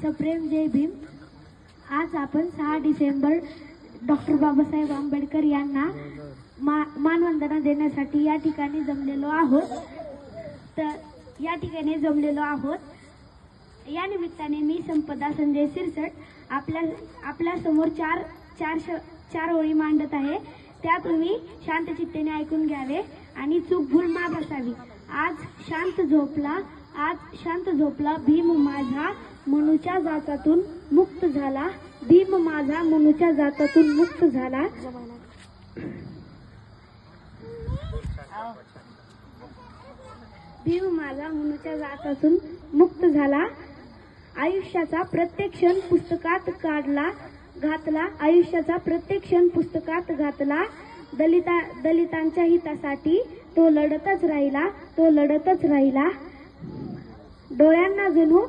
सप्रेम जय भीम. आज आपण 6 डिसेंबर डॉक्टर बाबासाहेब आंबेडकर यांना मानवंदना देण्यासाठी या ठिकाणी जमलेलो आहोत. या निमित्ताने मी संपदा संजय सिरसट आपल्या समोर चार ओळी मांडत आहे. त्या तुम्ही शांत चित्तेने ऐकून घ्यावे आणि चूक भूल माफ असावी. आज शांत झोपला भीम माझा मनुच्या जाचातून मुक्त झाला. भीम माझा मनुच्या जाचातून मुक्त झाला. भीम माझा मनुच्या जाचातून मुक्त झाला. आयुष्याचा प्रत्येक क्षण पुस्तकात घातला. आयुष्याचा प्रत्येक क्षण पुस्तकात घातला. दलितांच्या हितासाठी तो लढतच राहिला. डोळ्यांना जणू